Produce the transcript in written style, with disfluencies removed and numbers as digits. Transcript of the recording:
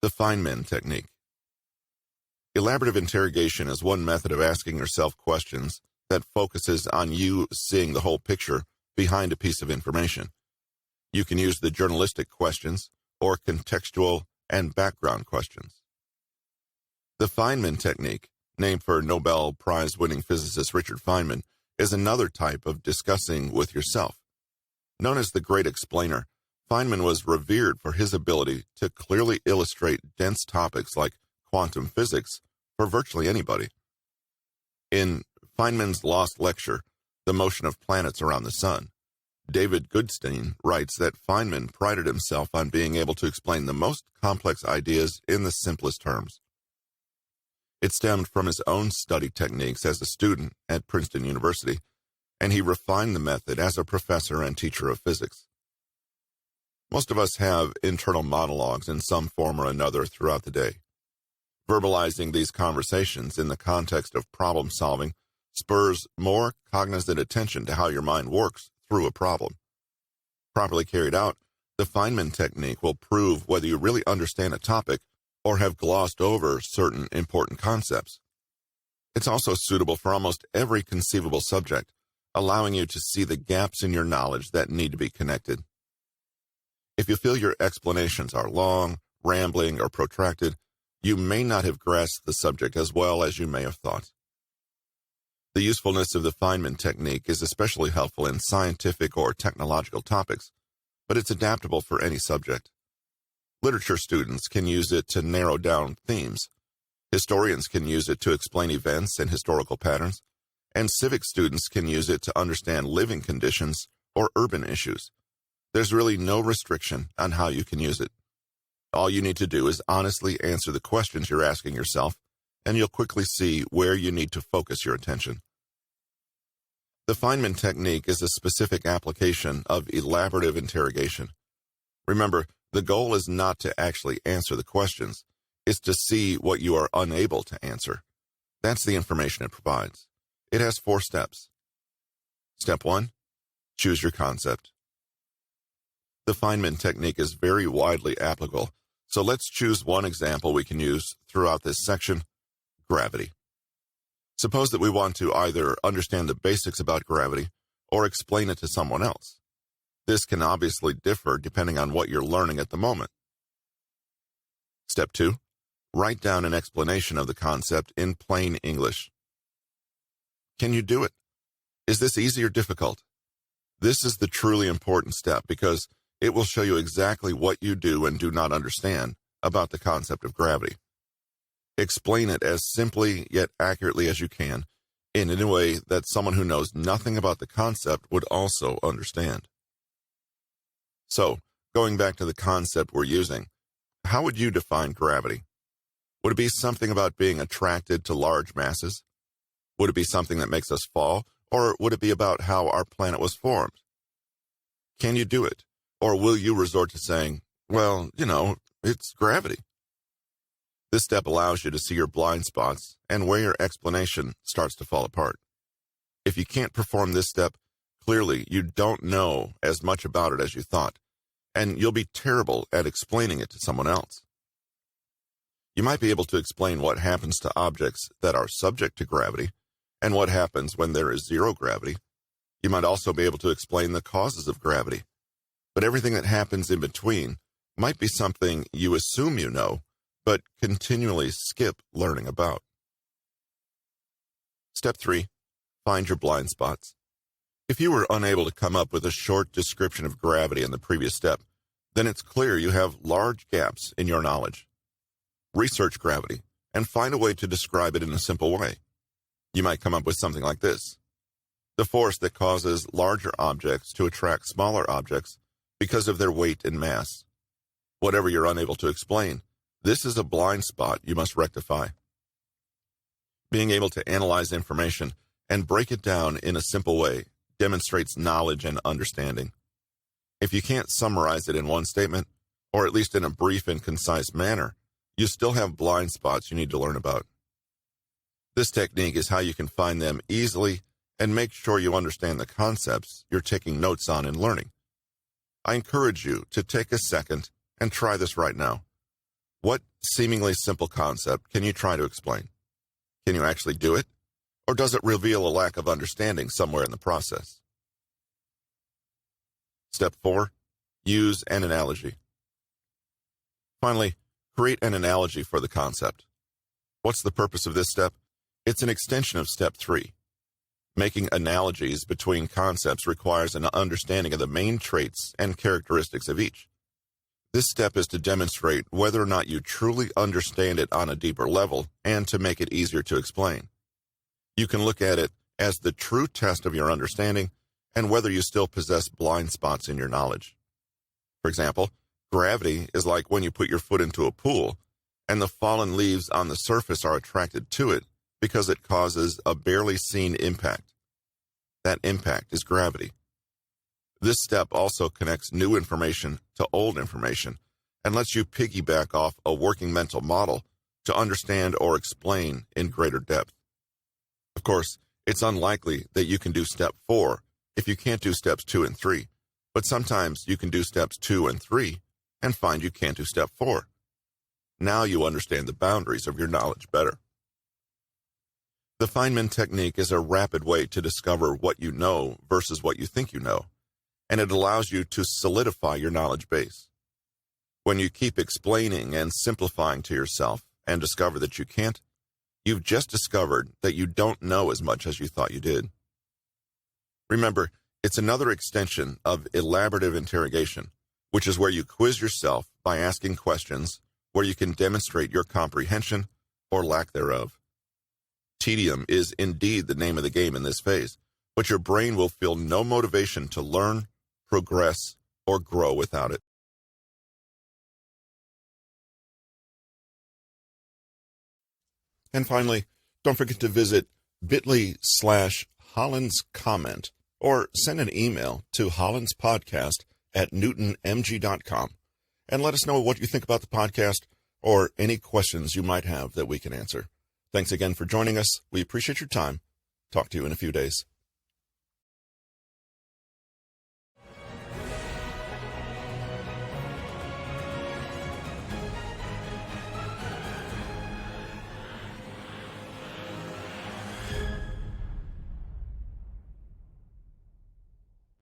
The Feynman Technique. Elaborative interrogation is one method of asking yourself questions that focuses on you seeing the whole picture behind a piece of information. You can use the journalistic questions or contextual and background questions. The Feynman Technique, named for Nobel Prize-winning physicist Richard Feynman, is another type of discussing with yourself. Known as the Great Explainer, Feynman was revered for his ability to clearly illustrate dense topics like quantum physics for virtually anybody. In Feynman's lost lecture, The Motion of Planets Around the Sun, David Goodstein writes that Feynman prided himself on being able to explain the most complex ideas in the simplest terms. It stemmed from his own study techniques as a student at Princeton University, and he refined the method as a professor and teacher of physics. Most of us have internal monologues in some form or another throughout the day. Verbalizing these conversations in the context of problem solving spurs more cognizant attention to how your mind works through a problem. Properly carried out, the Feynman technique will prove whether you really understand a topic or have glossed over certain important concepts. It's also suitable for almost every conceivable subject, allowing you to see the gaps in your knowledge that need to be connected. If you feel your explanations are long, rambling, or protracted, you may not have grasped the subject as well as you may have thought. The usefulness of the Feynman technique is especially helpful in scientific or technological topics, but it's adaptable for any subject. Literature students can use it to narrow down themes. Historians can use it to explain events and historical patterns, and civic students can use it to understand living conditions or urban issues. There's really no restriction on how you can use it. All you need to do is honestly answer the questions you're asking yourself, and you'll quickly see where you need to focus your attention. The Feynman technique is a specific application of elaborative interrogation. Remember, the goal is not to actually answer the questions. It's to see what you are unable to answer. That's the information it provides. It has 4 steps. Step 1, choose your concept. The Feynman technique is very widely applicable, so let's choose one example we can use throughout this section, gravity. Suppose that we want to either understand the basics about gravity or explain it to someone else. This can obviously differ depending on what you're learning at the moment. Step 2, write down an explanation of the concept in plain English. Can you do it? Is this easy or difficult? This is the truly important step because it will show you exactly what you do and do not understand about the concept of gravity. Explain it as simply yet accurately as you can, in a way that someone who knows nothing about the concept would also understand. So, going back to the concept we're using, how would you define gravity? Would it be something about being attracted to large masses? Would it be something that makes us fall, or would it be about how our planet was formed? Can you do it? Or will you resort to saying, well, it's gravity? This step allows you to see your blind spots and where your explanation starts to fall apart. If you can't perform this step, clearly you don't know as much about it as you thought, and you'll be terrible at explaining it to someone else. You might be able to explain what happens to objects that are subject to gravity and what happens when there is zero gravity. You might also be able to explain the causes of gravity. But everything that happens in between might be something you assume you know, but continually skip learning about. Step 3, find your blind spots. If you were unable to come up with a short description of gravity in the previous step, then it's clear you have large gaps in your knowledge. Research gravity and find a way to describe it in a simple way. You might come up with something like this: the force that causes larger objects to attract smaller objects because of their weight and mass. Whatever you're unable to explain, this is a blind spot you must rectify. Being able to analyze information and break it down in a simple way demonstrates knowledge and understanding. If you can't summarize it in one statement, or at least in a brief and concise manner, you still have blind spots you need to learn about. This technique is how you can find them easily and make sure you understand the concepts you're taking notes on and learning. I encourage you to take a second and try this right now. What seemingly simple concept can you try to explain? Can you actually do it? Or does it reveal a lack of understanding somewhere in the process? Step 4. Use an analogy. Finally, create an analogy for the concept. What's the purpose of this step? It's an extension of step 3. Making analogies between concepts requires an understanding of the main traits and characteristics of each. This step is to demonstrate whether or not you truly understand it on a deeper level and to make it easier to explain. You can look at it as the true test of your understanding and whether you still possess blind spots in your knowledge. For example, gravity is like when you put your foot into a pool and the fallen leaves on the surface are attracted to it because it causes a barely seen impact. That impact is gravity. This step also connects new information to old information and lets you piggyback off a working mental model to understand or explain in greater depth. Of course, it's unlikely that you can do step 4 if you can't do steps 2 and 3, but sometimes you can do steps 2 and 3 and find you can't do step 4. Now you understand the boundaries of your knowledge better. The Feynman Technique is a rapid way to discover what you know versus what you think you know, and it allows you to solidify your knowledge base. When you keep explaining and simplifying to yourself and discover that you can't, you've just discovered that you don't know as much as you thought you did. Remember, it's another extension of elaborative interrogation, which is where you quiz yourself by asking questions where you can demonstrate your comprehension or lack thereof. Tedium is indeed the name of the game in this phase, but your brain will feel no motivation to learn, progress, or grow without it. And finally, don't forget to visit bit.ly/Hollins comment or send an email to hollinspodcast@newtonmg.com and let us know what you think about the podcast or any questions you might have that we can answer. Thanks again for joining us. We appreciate your time. Talk to you in a few days.